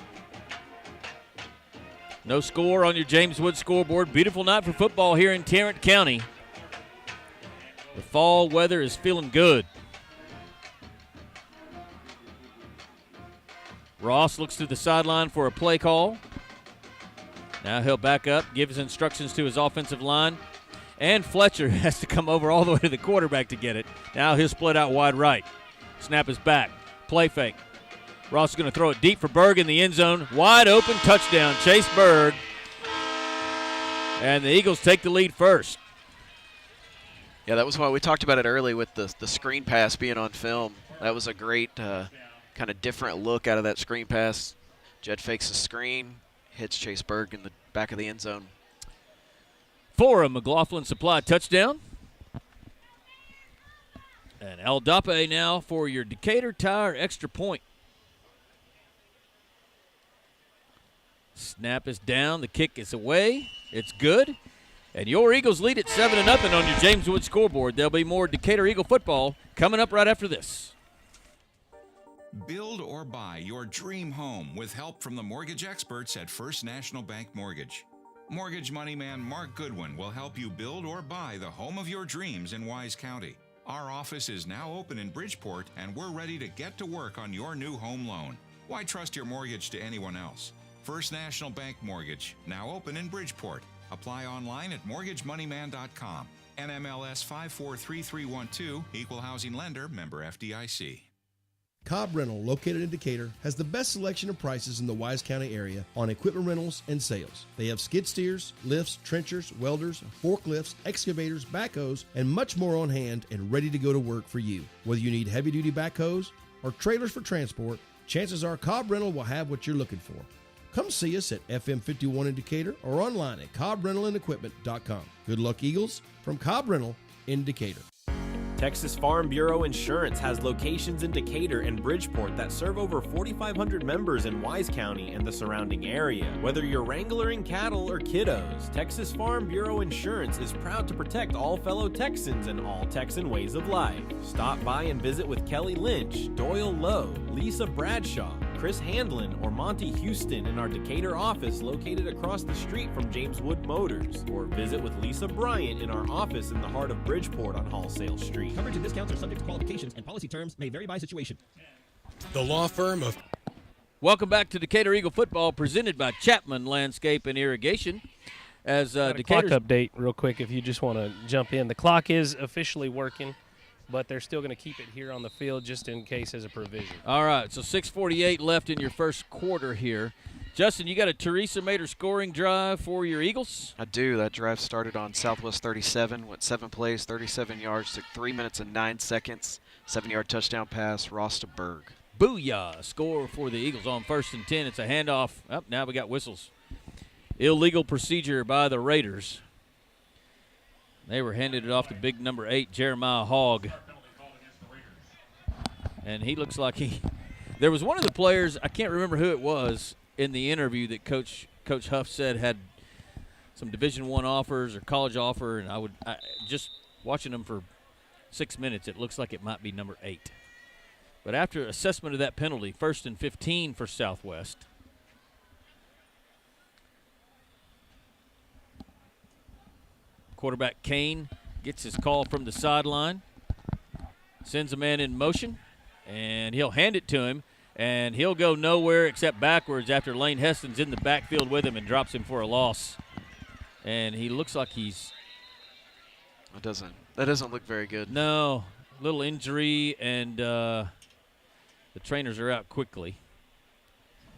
No score on your James Wood scoreboard. Beautiful night for football here in Tarrant County. The fall weather is feeling good. Ross looks to the sideline for a play call. Now he'll back up, give his instructions to his offensive line. And Fletcher has to come over all the way to the quarterback to get it. Now he'll split out wide right. Snap is back. Play fake. Ross is going to throw it deep for Berg in the end zone. Wide open touchdown, Chase Berg. And the Eagles take the lead first. Yeah, that was why we talked about it early with the screen pass being on film. That was a great kind of different look out of that screen pass. Jed fakes the screen, hits Chase Berg in the back of the end zone. For a McLaughlin Supply touchdown. And Aldape now for your Decatur Tire extra point. Snap is down. The kick is away. It's good. And your Eagles lead at 7-0 on your James Wood scoreboard. There'll be more Decatur Eagle football coming up right after this. Build or buy your dream home with help from the mortgage experts at First National Bank Mortgage. Mortgage money man Mark Goodwin will help you build or buy the home of your dreams in Wise County. Our office is now open in Bridgeport, and we're ready to get to work on your new home loan. Why trust your mortgage to anyone else? First National Bank Mortgage, now open in Bridgeport. Apply online at mortgagemoneyman.com. NMLS 543312, Equal Housing Lender, member FDIC. Cobb Rental, located in Decatur, has the best selection of prices in the Wise County area on equipment rentals and sales. They have skid steers, lifts, trenchers, welders, forklifts, excavators, backhoes, and much more on hand and ready to go to work for you. Whether you need heavy-duty backhoes or trailers for transport, chances are Cobb Rental will have what you're looking for. Come see us at FM 51 in Decatur or online at CobbRentalAndEquipment.com. Good luck, Eagles, from Cobb Rental in Decatur. Texas Farm Bureau Insurance has locations in Decatur and Bridgeport that serve over 4,500 members in Wise County and the surrounding area. Whether you're wrangling cattle or kiddos, Texas Farm Bureau Insurance is proud to protect all fellow Texans and all Texan ways of life. Stop by and visit with Kelly Lynch, Doyle Lowe, Lisa Bradshaw, Chris Handlin, or Monty Houston in our Decatur office located across the street from James Wood Motors, or visit with Lisa Bryant in our office in the heart of Bridgeport on Wholesale Street. Coverage and discounts are subject to qualifications and policy terms may vary by situation. The law firm of... Welcome back to Decatur Eagle football, presented by Chapman Landscape and Irrigation. As Decatur's clock update real quick if you just want to jump in. The clock is officially working, but they're still going to keep it here on the field just in case as a provision. All right, so 6:48 left in your first quarter here. Justin, you got a Teresa Mater scoring drive for your Eagles? I do. That drive started on Southwest 37, went 7 plays, 37 yards, took 3 minutes and 9 seconds, 7-yard touchdown pass, Ross to Berg. Booyah! Score for the Eagles on 1st and 10. It's a handoff. Oh, now we got whistles. Illegal procedure by the Raiders. They were handed it off to big number 8, Jeremiah Hogg. And he looks like there was one of the players, I can't remember who it was, in the interview that Coach Huff said had some Division I offers or college offer, and I just watching them for 6 minutes, it looks like it might be number 8. But after assessment of that penalty, 1st and 15 for Southwest. Quarterback Kane gets his call from the sideline, sends a man in motion, and he'll hand it to him. And he'll go nowhere except backwards after Lane Heston's in the backfield with him and drops him for a loss. And he looks like he's... That doesn't look very good. No. Little injury, and the trainers are out quickly.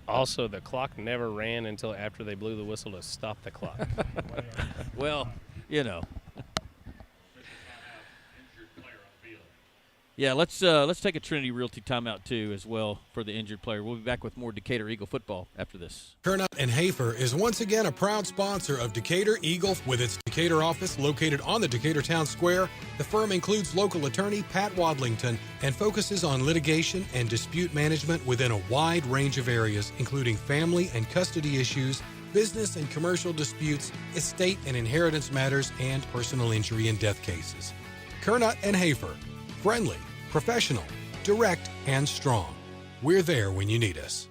Also, the clock never ran until after they blew the whistle to stop the clock. Well, you know. Yeah, let's take a Trinity Realty timeout, too, as well, for the injured player. We'll be back with more Decatur Eagle football after this. Kernot and Hafer is once again a proud sponsor of Decatur Eagle with its Decatur office located on the Decatur Town Square. The firm includes local attorney Pat Wadlington and focuses on litigation and dispute management within a wide range of areas, including family and custody issues, business and commercial disputes, estate and inheritance matters, and personal injury and death cases. Kernot and Hafer. Friendly, professional, direct, and strong. We're there when you need us.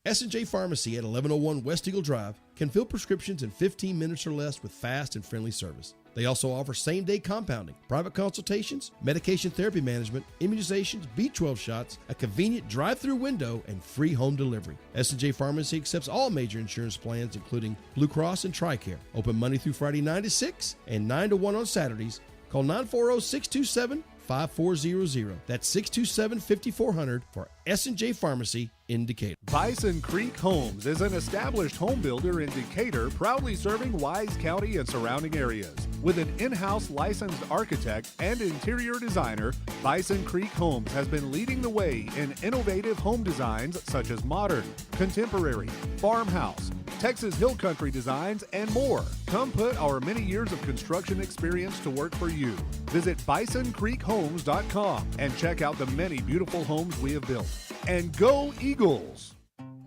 S&J Pharmacy at 1101 West Eagle Drive can fill prescriptions in 15 minutes or less with fast and friendly service. They also offer same-day compounding, private consultations, medication therapy management, immunizations, B12 shots, a convenient drive-through window, and free home delivery. S&J Pharmacy accepts all major insurance plans, including Blue Cross and TRICARE. Open Monday through Friday 9 to 6 and 9 to 1 on Saturdays. Call 940-627-5000 627-5400. That's 627-5400 for S&J Pharmacy in Decatur. Bison Creek Homes is an established home builder in Decatur, proudly serving Wise County and surrounding areas. With an in-house licensed architect and interior designer, Bison Creek Homes has been leading the way in innovative home designs such as modern, contemporary, farmhouse, Texas Hill Country designs, and more. Come put our many years of construction experience to work for you. Visit bisoncreekhomes.com and check out the many beautiful homes we have built. And go Eagles!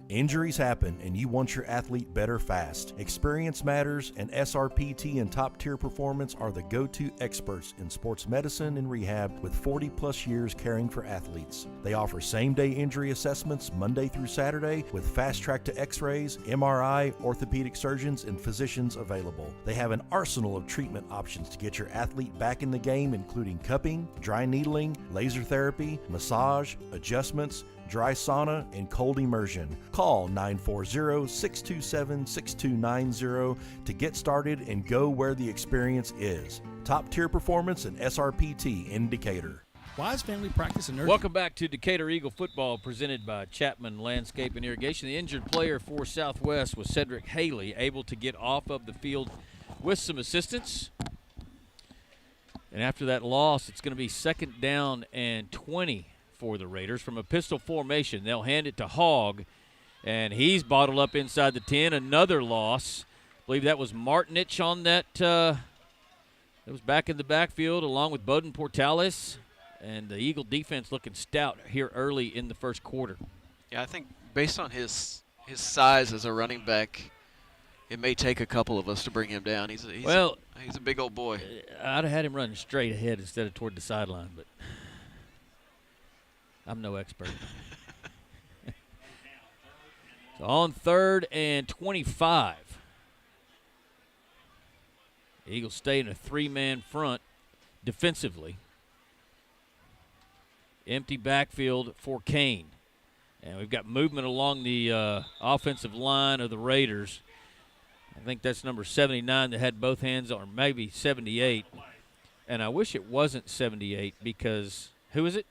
Injuries happen and you want your athlete better fast. Experience matters, and SRPT and Top Tier Performance are the go-to experts in sports medicine and rehab with 40-plus years caring for athletes. They offer same-day injury assessments Monday through Saturday with fast-track to x-rays, MRI, orthopedic surgeons, and physicians available. They have an arsenal of treatment options to get your athlete back in the game, including cupping, dry needling, laser therapy, massage, adjustments, dry sauna, and cold immersion. Call 940-627-6290 to get started and go where the experience is. Top Tier Performance and SRPT in Decatur. Wise Family Practice and Nursing. Welcome back to Decatur Eagle football, presented by Chapman Landscape and Irrigation. The injured player for Southwest was Cedric Haley, able to get off of the field with some assistance. And after that loss, it's going to be 2nd down and 20 for the Raiders from a pistol formation. They'll hand it to Hogg, and he's bottled up inside the 10. Another loss. I believe that was Martinich on that. That was back in the backfield along with Bowden Portales. And the Eagle defense looking stout here early in the first quarter. Yeah, I think based on his size as a running back, it may take a couple of us to bring him down. He's a big old boy. I'd have had him running straight ahead instead of toward the sideline, but I'm no expert. So on 3rd and 25. The Eagles stay in a 3-man front defensively. Empty backfield for Kane. And we've got movement along the offensive line of the Raiders. I think that's number 79 that had both hands on, or maybe 78. And I wish it wasn't 78 because, who is it?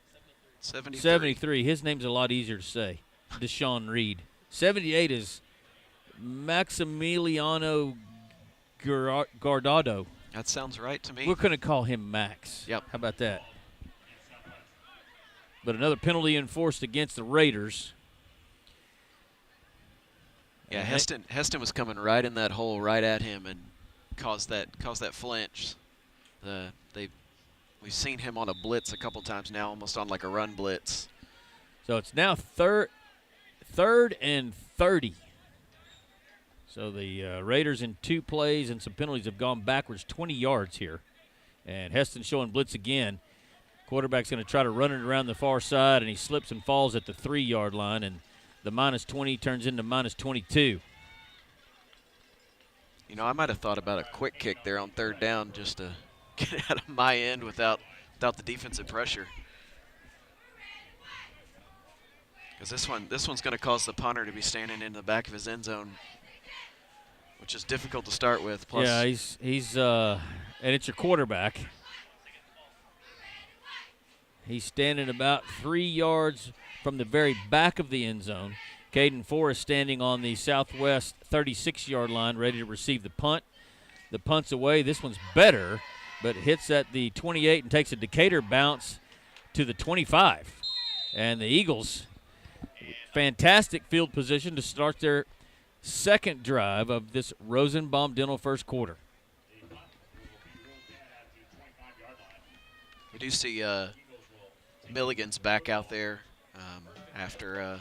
73. His name's a lot easier to say. Deshaun Reed. 78 is Maximiliano Guardado. That sounds right to me. We're going to call him Max. Yep. How about that? But another penalty enforced against the Raiders. Yeah, Heston was coming right in that hole, right at him, and caused that flinch. We've seen him on a blitz a couple times now, almost on like a run blitz. So it's now 3rd and 30. So the Raiders in 2 plays and some penalties have gone backwards 20 yards here. And Heston showing blitz again. Quarterback's going to try to run it around the far side, and he slips and falls at the 3-yard line, and the -20 turns into -22. You know, I might have thought about a quick kick there on 3rd down just to get out of my end without the defensive pressure. Because this one's going to cause the punter to be standing in the back of his end zone, which is difficult to start with. Plus, yeah, he's and it's your quarterback. He's standing about 3 yards from the very back of the end zone. Caden Forrest standing on the Southwest 36-yard line, ready to receive the punt. The punt's away. This one's better, but hits at the 28 and takes a Decatur bounce to the 25. And the Eagles, fantastic field position to start their 2nd drive of this Rosenbaum Dental first quarter. We do see Milligan's back out there after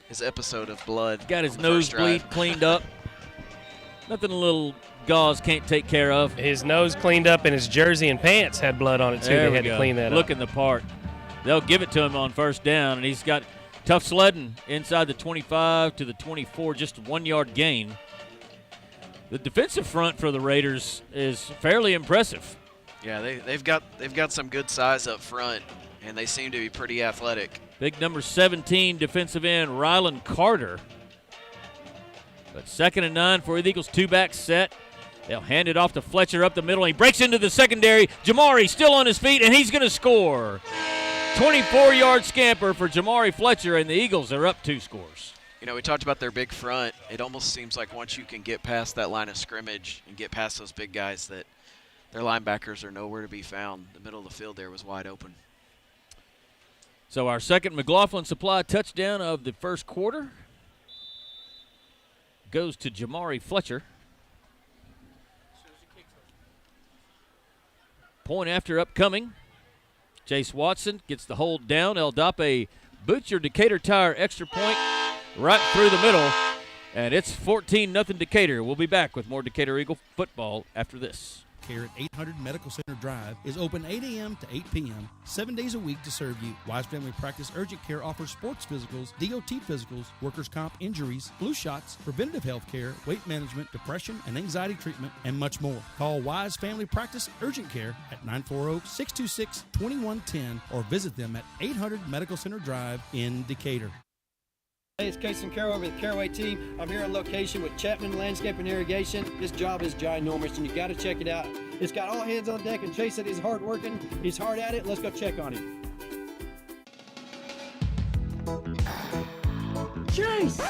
his episode of blood. Got his nosebleed cleaned up. Nothing a little gauze can't take care of. His nose cleaned up, and his jersey and pants had blood on it, too. They had to clean that up. Looking the part. They'll give it to him on 1st down, and he's got tough sledding inside the 25 to the 24, just a 1-yard gain. The defensive front for the Raiders is fairly impressive. Yeah, they've got some good size up front, and they seem to be pretty athletic. Big number 17 defensive end Rylan Carter. But 2nd and 9 for the Eagles, 2-back set. They'll hand it off to Fletcher up the middle. He breaks into the secondary. Jamari still on his feet, and he's going to score. 24-yard scamper for Jamari Fletcher, and the Eagles are up 2 scores. You know, we talked about their big front. It almost seems like once you can get past that line of scrimmage and get past those big guys that their linebackers are nowhere to be found. The middle of the field there was wide open. So our second McLaughlin Supply touchdown of the first quarter goes to Jamari Fletcher. Point after upcoming. Jace Watson gets the hold down. El Dape boots your Decatur Tire extra point right through the middle, and it's 14-0 Decatur. We'll be back with more Decatur Eagle football after this. Care at 800 Medical Center Drive is open 8 a.m. to 8 p.m., 7 days a week to serve you. Wise Family Practice Urgent Care offers sports physicals, DOT physicals, workers' comp injuries, flu shots, preventative health care, weight management, depression and anxiety treatment, and much more. Call Wise Family Practice Urgent Care at 940-626-2110 or visit them at 800 Medical Center Drive in Decatur. Hey, it's Casey Carroll over the Caraway team. I'm here on location with Chapman Landscape and Irrigation. This job is ginormous, and you got to check it out. It's got all hands on deck, and Chase said he's hard working. He's hard at it. Let's go check on him. Chase!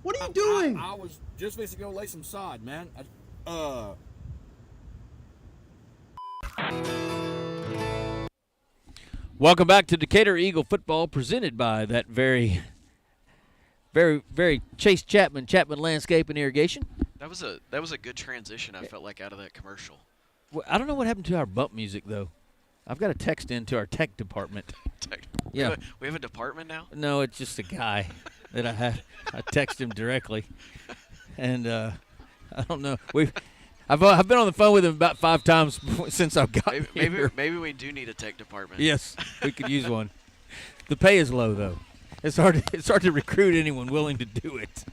What are you doing? I was just fixing to go lay some sod, man. Welcome back to Decatur Eagle football, presented by that very Chase Chapman Landscape and Irrigation. That was a good transition, I felt like, out of that commercial. Well, I don't know what happened to our bump music, though. I've got a text into our tech department. Yeah. We have a department now? No, it's just a guy that I had. I text him directly. And I don't know. I've been on the phone with him about 5 times since I've gotten here. Maybe we do need a tech department. Yes, we could use one. The pay is low, though. It's hard to recruit anyone willing to do it.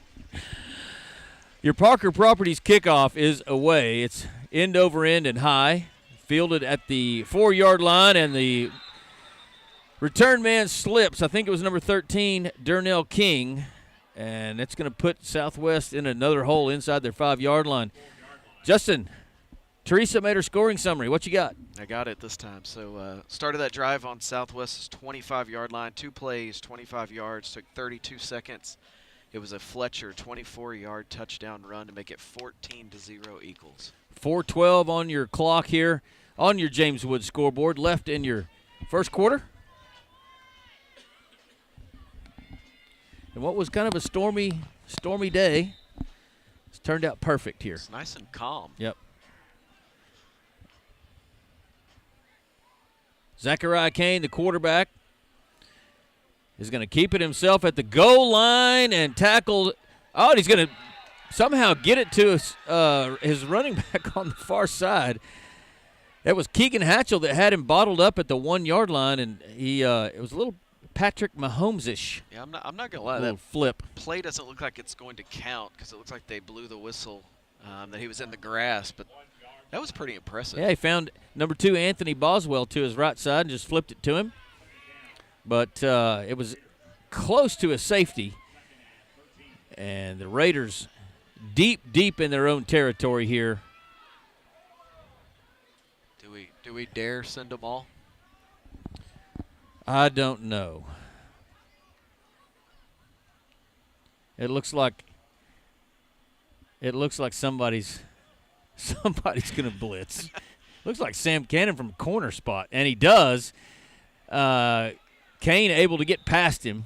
Your Parker Properties kickoff is away. It's end over end and high, fielded at the 4-yard line, and the return man slips. I think it was number 13, Darnell King, and it's going to put Southwest in another hole inside their 5-yard line. Justin, Teresa made her scoring summary. What you got? I got it this time. So started that drive on Southwest's 25-yard line. 2 plays, 25 yards, took 32 seconds. It was a Fletcher 24-yard touchdown run to make it 14-0 Eagles. 4:12 on your clock here on your James Wood scoreboard. Left in your first quarter. And what was kind of a stormy day, it's turned out perfect here. It's nice and calm. Yep. Zachariah Kane, the quarterback, is going to keep it himself at the goal line and tackle. Oh, and he's going to somehow get it to his running back on the far side. That was Keegan Hatchell that had him bottled up at the 1-yard line, and it was a little Patrick Mahomes-ish. Yeah, I'm not going to lie. Little that flip. Play doesn't look like it's going to count because it looks like they blew the whistle that he was in the grass, but that was pretty impressive. Yeah, he found number 2 Anthony Boswell to his right side and just flipped it to him. But it was close to a safety. And the Raiders deep in their own territory here. Do we dare send them all? I don't know. It looks like somebody's going to blitz. Looks like Sam Cannon from corner spot, and he does. Kane able to get past him,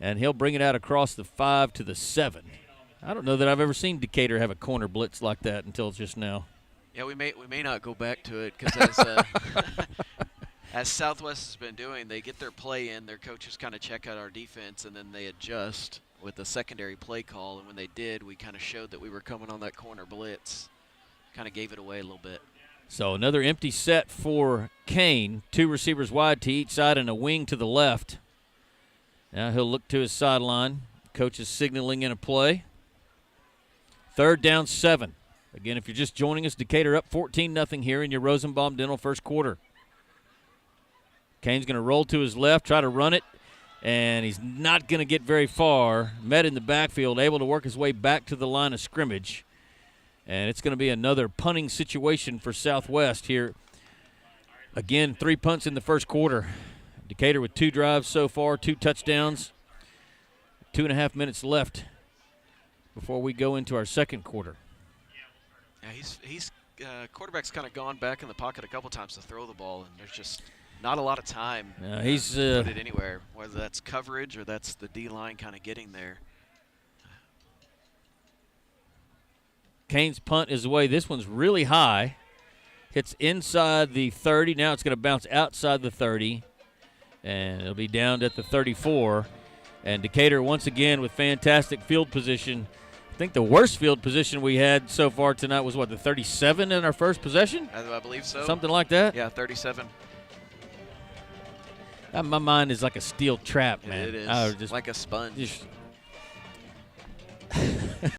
and he'll bring it out across the 5 to the 7. I don't know that I've ever seen Decatur have a corner blitz like that until just now. Yeah, we may not go back to it because as Southwest has been doing, they get their play in, their coaches kind of check out our defense, and then they adjust with the secondary play call. And when they did, we kind of showed that we were coming on that corner blitz, kind of gave it away a little bit. So another empty set for Kane. 2 receivers wide to each side and a wing to the left. Now he'll look to his sideline. Coach is signaling in a play. 3rd down, 7. Again, if you're just joining us, Decatur up 14-0 here in your Rosenbaum Dental first quarter. Kane's going to roll to his left, try to run it, and he's not going to get very far. Met in the backfield, able to work his way back to the line of scrimmage. And it's going to be another punting situation for Southwest here. Again, 3 punts in the first quarter. Decatur with 2 drives so far, 2 touchdowns. 2.5 minutes left before we go into our second quarter. Yeah, he's quarterback's kind of gone back in the pocket a couple times to throw the ball, and there's just not a lot of time he's to put it anywhere, whether that's coverage or that's the D-line kind of getting there. Kane's punt is away. This one's really high. Hits inside the 30. Now it's going to bounce outside the 30, and it'll be down at the 34. And Decatur, once again, with fantastic field position. I think the worst field position we had so far tonight was, what, the 37 in our first possession? I believe so. Something like that? Yeah, 37. My mind is like a steel trap, man. It is, like a sponge. Just